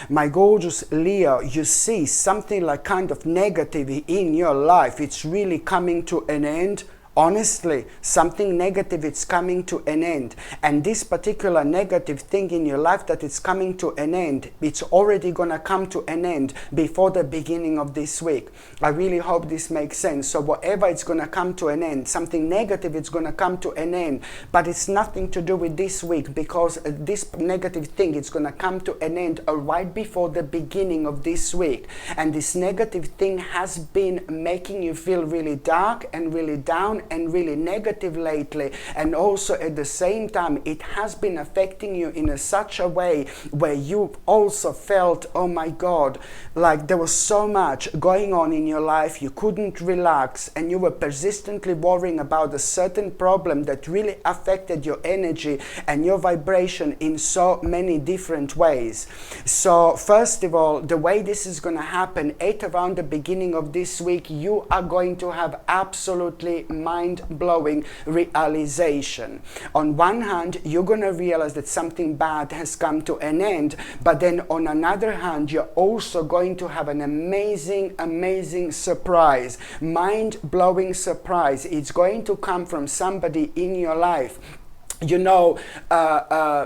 My gorgeous Leo, you see something like kind of negative in your life. It's really coming to an end. Honestly, something negative, it's coming to an end. And this particular negative thing in your life that it's coming to an end, it's already going to come to an end before the beginning of this week. I really hope this makes sense. So whatever it's going to come to an end, something negative, it's going to come to an end. But it's nothing to do with this week, because this negative thing, it's going to come to an end right before the beginning of this week. And this negative thing has been making you feel really dark and really down and really negative lately, and also at the same time it has been affecting you in such a way where you also felt, oh my God, like there was so much going on in your life, you couldn't relax, and you were persistently worrying about a certain problem that really affected your energy and your vibration in so many different ways. So first of all, the way this is going to happen, at around the beginning of this week, you are going to have absolutely mind-blowing realization. On one hand, you're going to realize that something bad has come to an end, but then on another hand, you're also going to have an amazing surprise, mind-blowing surprise. It's going to come from somebody in your life. You know,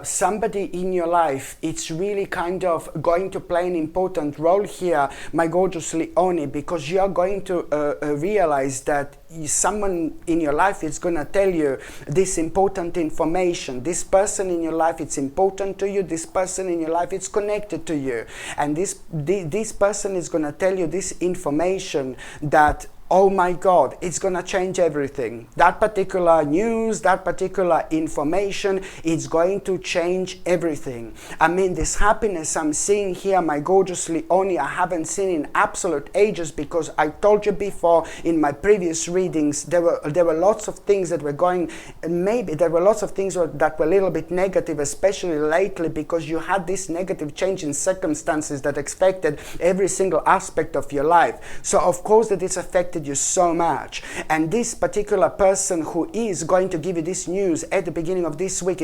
somebody in your life, it's really kind of going to play an important role here, my gorgeous Leonie, because you are going to realize that someone in your life is going to tell you this important information. This person in your life, it's important to you. This person in your life, it's connected to you. And this person is going to tell you this information that, oh my God, it's going to change everything. That particular news, that particular information, it's going to change everything. I mean, this happiness I'm seeing here, my gorgeous Leonie, I haven't seen in absolute ages, because I told you before in my previous readings, there were lots of things that were going, maybe there were lots of things that were a little bit negative, especially lately, because you had this negative change in circumstances that affected every single aspect of your life. So of course that it's affected you so much. And this particular person who is going to give you this news at the beginning of this week,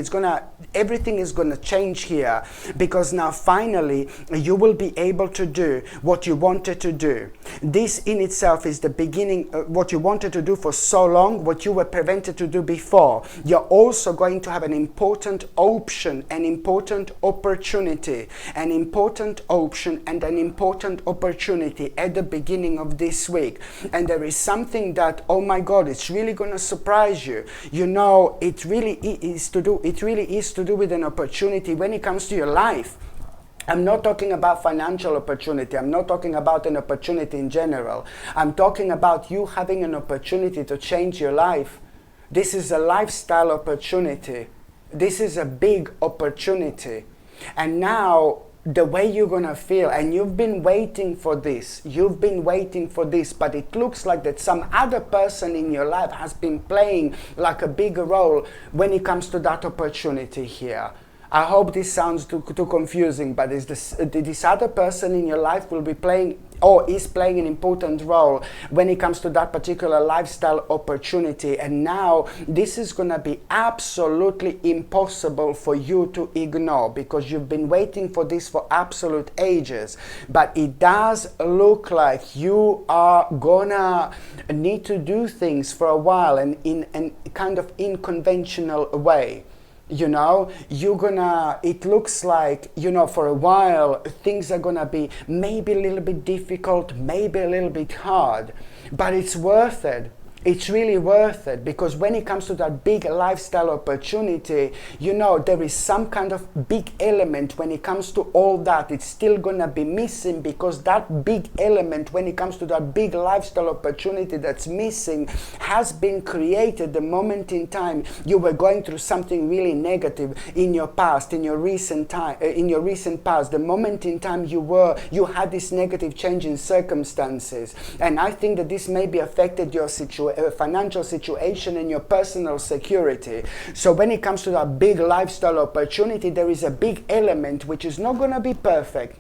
everything is going to change here, because now finally you will be able to do what you wanted to do. This in itself is the beginning, what you wanted to do for so long, what you were prevented to do before. You're also going to have an important option, an important opportunity, an important option and an important opportunity at the beginning of this week. And there is something that, oh my God, it's really going to surprise you. You know, it really is to do with an opportunity when it comes to your life. I'm not talking about financial opportunity. I'm not talking about an opportunity in general. I'm talking about you having an opportunity to change your life. This is a lifestyle opportunity. This is a big opportunity. And now, the way you're going to feel, and you've been waiting for this, but it looks like that some other person in your life has been playing like a bigger role when it comes to that opportunity here. I hope this sounds too confusing, but this other person in your life will be playing, or is playing, an important role when it comes to that particular lifestyle opportunity. And now this is going to be absolutely impossible for you to ignore, because you've been waiting for this for absolute ages. But it does look like you are gonna need to do things for a while, and in a kind of unconventional way. You know, it looks like, you know, for a while things are gonna be maybe a little bit difficult, maybe a little bit hard, but it's worth it. It's really worth it, because when it comes to that big lifestyle opportunity, you know, there is some kind of big element when it comes to all that. It's still gonna be missing, because that big element when it comes to that big lifestyle opportunity that's missing has been created the moment in time you were going through something really negative in your past, in your recent past, the moment in time you had this negative change in circumstances. And I think that this maybe affected your financial situation and your personal security. So when it comes to that big lifestyle opportunity, there is a big element which is not going to be perfect.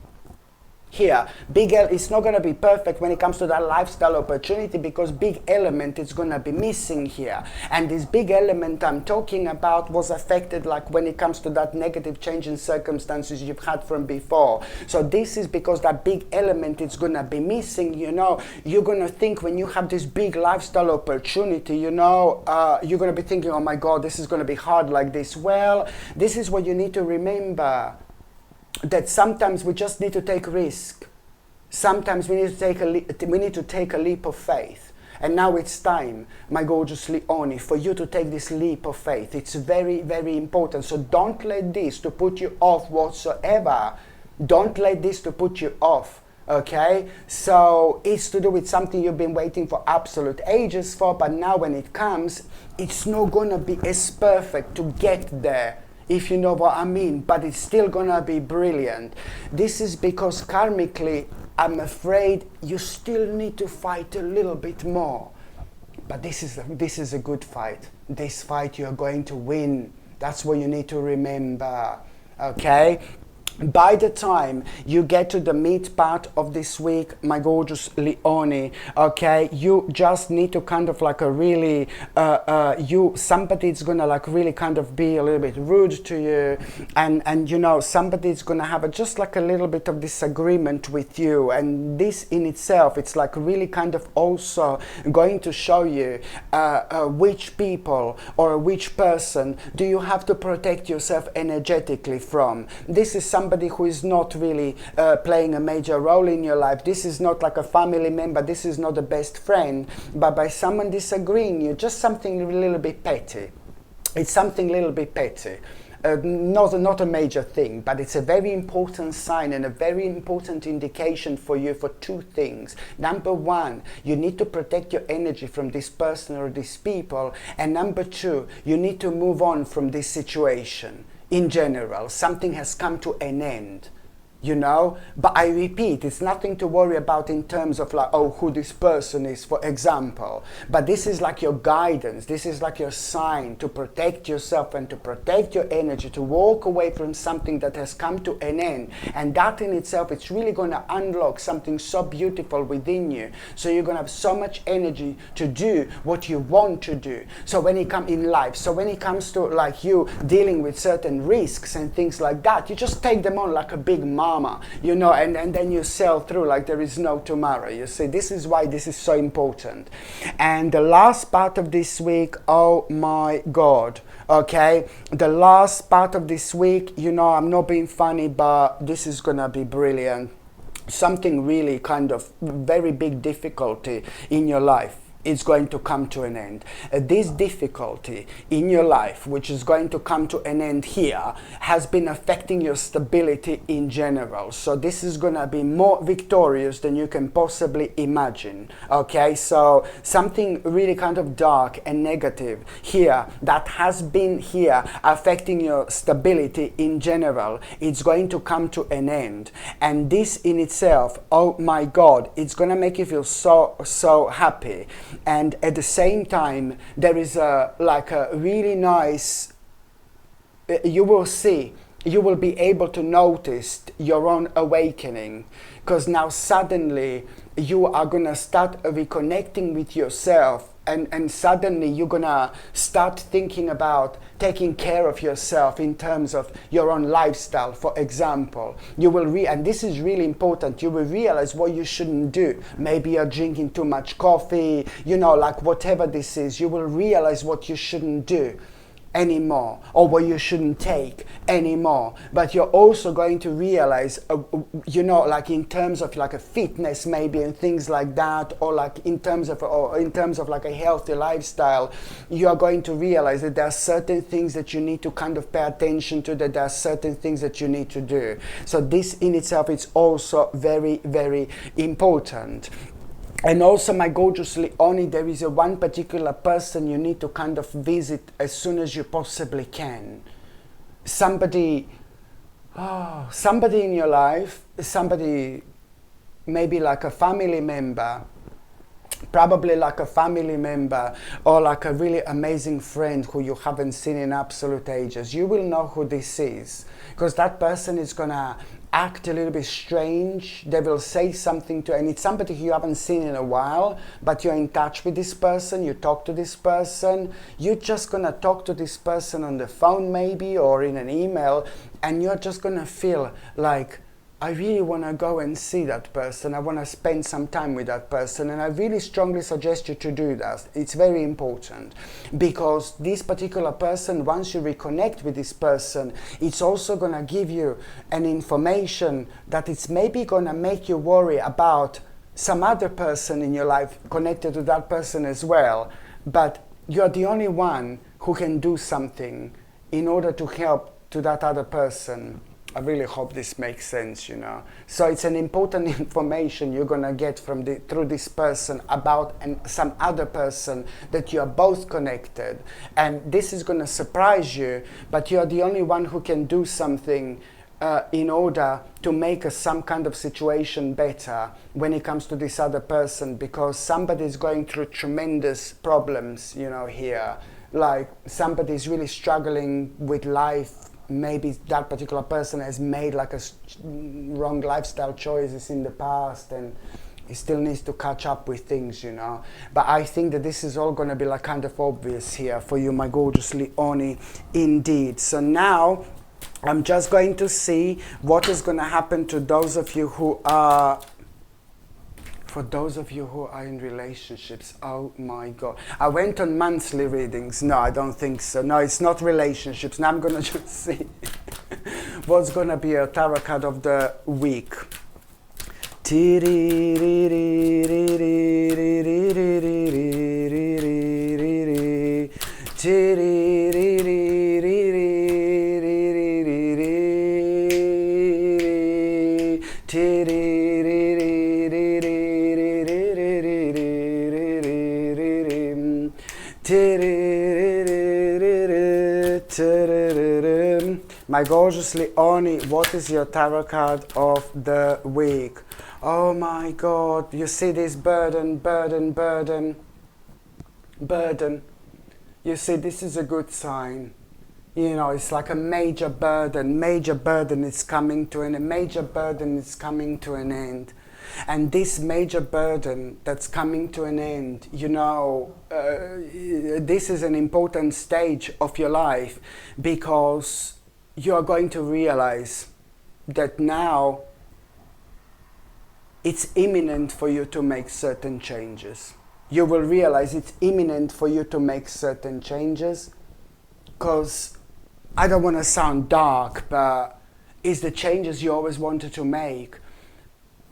Here, big L is not going to be perfect when it comes to that lifestyle opportunity, because big element is going to be missing here. And this big element I'm talking about was affected like when it comes to that negative change in circumstances you've had from before. So this is because that big element is going to be missing, you know. You're going to think when you have this big lifestyle opportunity, you know, you're going to be thinking, oh my God, this is going to be hard like this. Well, this is what you need to remember. That sometimes we just need to take risk. Sometimes we need to take a leap of faith. And now it's time, my gorgeous Leonie, for you to take this leap of faith. It's very, very important. So don't let this to put you off whatsoever. Don't let this to put you off. Okay, so it's to do with something you've been waiting for absolute ages for, but now when it comes, it's not gonna be as perfect to get there, if you know what I mean, but it's still gonna be brilliant. This is because karmically, I'm afraid you still need to fight a little bit more. But this is a good fight. This fight you're going to win. That's what you need to remember, okay? By the time you get to the mid part of this week, my gorgeous Leonie, okay, you just need to kind of like a really, somebody's gonna like really kind of be a little bit rude to you, and you know, somebody's gonna have just like a little bit of disagreement with you, and this in itself, it's like really kind of also going to show you which people or which person do you have to protect yourself energetically from. This is somebody who is not really playing a major role in your life. This is not like a family member. This is not a best friend. But by someone disagreeing you, just something a little bit petty. It's something a little bit petty. Not a major thing, but it's a very important sign and a very important indication for you for two things. Number one, you need to protect your energy from this person or these people. And number two, you need to move on from this situation. In general, something has come to an end, you know, but I repeat, it's nothing to worry about in terms of like, oh, who this person is, for example, but this is like your guidance, this is like your sign to protect yourself and to protect your energy, to walk away from something that has come to an end, and that in itself, it's really going to unlock something so beautiful within you, so you're going to have so much energy to do what you want to do. So when it comes in life, so when it comes to like you dealing with certain risks and things like that, you just take them on like a big mama, you know, and then you sail through like there is no tomorrow. You see, this is why this is so important. And the last part of this week, oh my God, okay, the last part of this week, you know, I'm not being funny, but this is gonna be brilliant. Something really kind of very big difficulty in your life is going to come to an end. This difficulty in your life, which is going to come to an end here, has been affecting your stability in general. So this is going to be more victorious than you can possibly imagine. Okay, so something really kind of dark and negative here that has been here affecting your stability in general, it's going to come to an end. And this in itself, oh my God, it's going to make you feel so happy. And at the same time, there is a really nice, you will see, you will be able to notice your own awakening, because now suddenly you are going to start reconnecting with yourself, and suddenly you're going to start thinking about taking care of yourself in terms of your own lifestyle. For example, you will and this is really important, you will realize what you shouldn't do. Maybe you're drinking too much coffee, you know, like whatever this is, you will realize what you shouldn't do anymore, or what you shouldn't take anymore. But you're also going to realize, you know, like in terms of like a fitness maybe and things like that, or like in terms of like a healthy lifestyle, you are going to realize that there are certain things that you need to kind of pay attention to, that there are certain things that you need to do. So this in itself is also very, very important. And also, my gorgeous Leonie, there is one particular person you need to kind of visit as soon as you possibly can. Somebody in your life, somebody maybe like a family member, probably like a family member, or like a really amazing friend who you haven't seen in absolute ages. You will know who this is, because that person is gonna act a little bit strange. They will say something to, and it's somebody who you haven't seen in a while, but you're in touch with this person, you talk to this person, you're just gonna talk to this person on the phone maybe, or in an email, and you're just gonna feel like, I really want to go and see that person. I want to spend some time with that person, and I really strongly suggest you to do that. It's very important, because this particular person, once you reconnect with this person, it's also going to give you an information that it's maybe going to make you worry about some other person in your life connected to that person as well. But you're the only one who can do something in order to help to that other person. I really hope this makes sense, you know. So it's an important information you're going to get from through this person about some other person that you are both connected. And this is going to surprise you, but you're the only one who can do something in order to make some kind of situation better when it comes to this other person, because somebody is going through tremendous problems, you know, here. Like somebody is really struggling with life. Maybe that particular person has made like wrong lifestyle choices in the past, and he still needs to catch up with things, you know. But I think that this is all going to be like kind of obvious here for you, my gorgeous Leonie, indeed. So now I'm just going to see what is going to happen to those of you who are... For those of you who are in relationships, oh my God. I went on monthly readings. No, I don't think so. No, it's not relationships. Now I'm going to just see what's going to be a tarot card of the week. My gorgeous Leonie, what is your tarot card of the week? Oh my God, you see this burden, burden, burden, burden. You see, this is a good sign. You know, it's like a major burden is coming to an end, a major burden is coming to an end. And this major burden that's coming to an end, you know, this is an important stage of your life, because you're going to realize that now it's imminent for you to make certain changes. You will realize it's imminent for you to make certain changes, because I don't want to sound dark, but it's the changes you always wanted to make.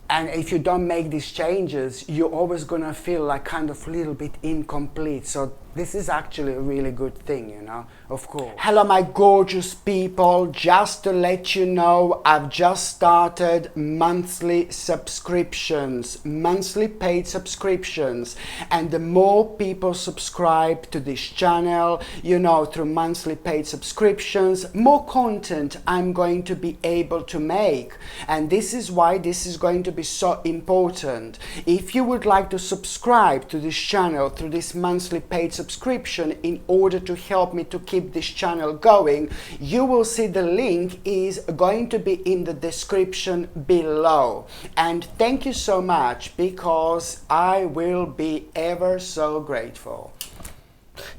And if you don't make these changes, you're always going to feel like kind of a little bit incomplete. So this is actually a really good thing, you know, of course. Hello, my gorgeous people. Just to let you know, I've just started monthly subscriptions, monthly paid subscriptions. And the more people subscribe to this channel, you know, through monthly paid subscriptions, more content I'm going to be able to make. And this is why this is going to be so important. If you would like to subscribe to this channel through this monthly paid subscription in order to help me to keep this channel going, you will see the link is going to be in the description below. And thank you so much, because I will be ever so grateful.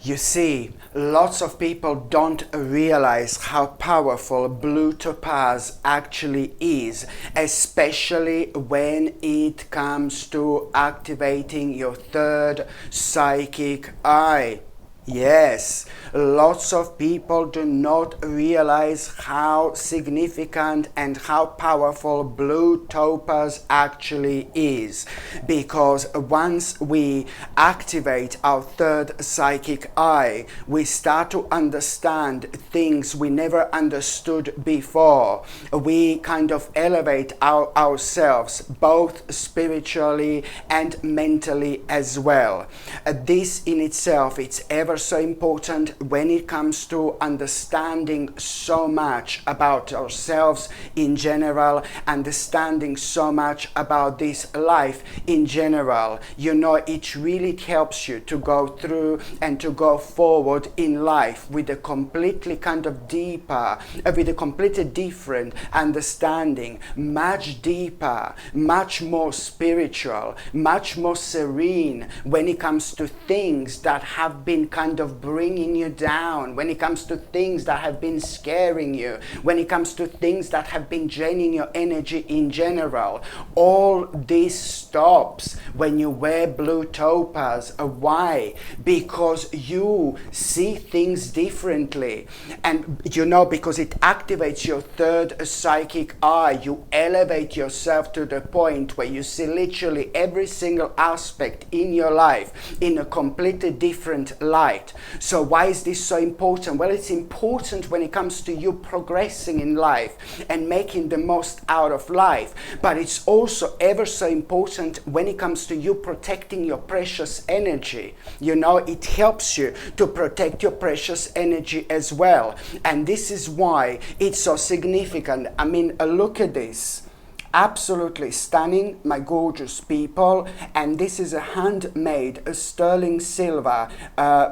You see, lots of people don't realize how powerful blue topaz actually is, especially when it comes to activating your third psychic eye. Yes, lots of people do not realize how significant and how powerful blue topaz actually is, because once we activate our third psychic eye, we start to understand things we never understood before. We kind of elevate ourselves both spiritually and mentally as well. This in itself, it's ever so important when it comes to understanding so much about ourselves in general, understanding so much about this life in general. You know, it really helps you to go through and to go forward in life with a completely kind of deeper, with a completely different understanding, much deeper, much more spiritual, much more serene when it comes to things that have been kind of bringing you down, when it comes to things that have been scaring you, when it comes to things that have been draining your energy in general. All this stops when you wear blue topaz. Why? Because you see things differently, and you know, because it activates your third psychic eye. You elevate yourself to the point where you see literally every single aspect in your life in a completely different light. So why is this so important? Well, it's important when it comes to you progressing in life and making the most out of life, but it's also ever so important when it comes to you protecting your precious energy. You know, it helps you to protect your precious energy as well, and this is why it's so significant. I mean, look at this. Absolutely stunning, my gorgeous people. And this is a handmade sterling silver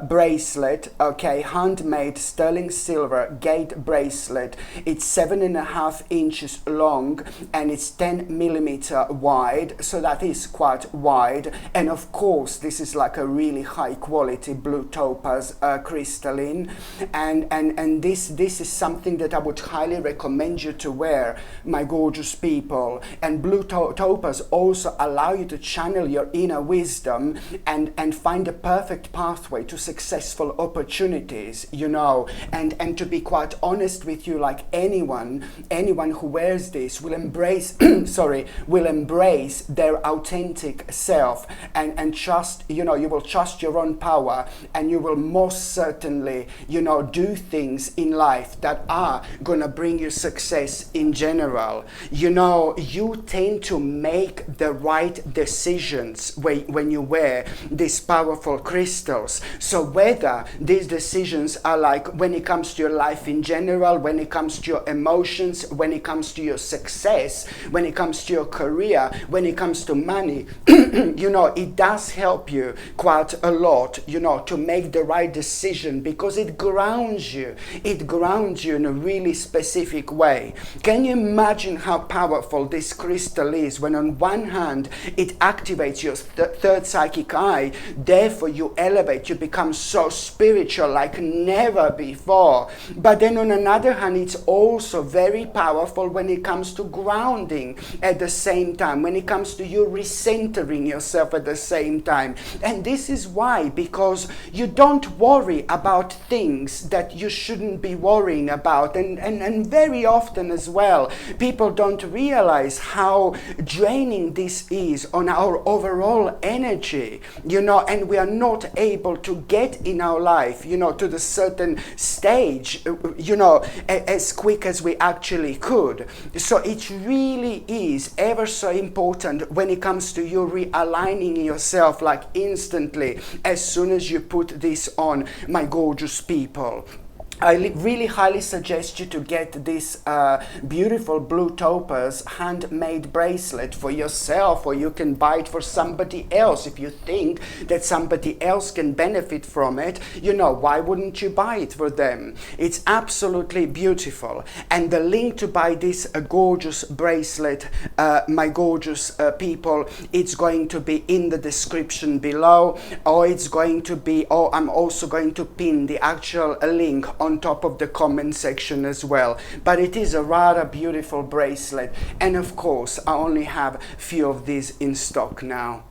bracelet. Okay, handmade sterling silver gate bracelet. It's 7.5 inches long and it's 10 millimeter wide, so that is quite wide. And of course, this is like a really high quality blue topaz crystalline, and this is something that I would highly recommend you to wear, my gorgeous people. And blue topaz also allow you to channel your inner wisdom and find a perfect pathway to successful opportunities, you know. And to be quite honest with you, like anyone who wears this will embrace will embrace their authentic self and trust, you know, you will trust your own power, and you will most certainly, you know, do things in life that are gonna bring you success in general. You know, you tend to make the right decisions when you wear these powerful crystals. So whether these decisions are like when it comes to your life in general, when it comes to your emotions, when it comes to your success, when it comes to your career, when it comes to money, you know, it does help you quite a lot, you know, to make the right decision, because it grounds you. It grounds you in a really specific way. Can you imagine how powerful this crystal is when on one hand it activates your third psychic eye, therefore you elevate, you become so spiritual like never before, but then on another hand it's also very powerful when it comes to grounding at the same time, when it comes to you recentering yourself at the same time. And this is why, because you don't worry about things that you shouldn't be worrying about, and very often as well people don't realize how draining this is on our overall energy, you know, and we are not able to get in our life, you know, to the certain stage, you know, as quick as we actually could. So it really is ever so important when it comes to you realigning yourself like instantly as soon as you put this on, my gorgeous people. I really highly suggest you to get this beautiful blue topaz handmade bracelet for yourself, or you can buy it for somebody else. If you think that somebody else can benefit from it, you know, why wouldn't you buy it for them? It's absolutely beautiful. And the link to buy this gorgeous bracelet, my gorgeous people, it's going to be in the description below, or it's going to be, or I'm also going to pin the actual link on top of the comment section as well. But it is a rather beautiful bracelet, and of course I only have a few of these in stock now.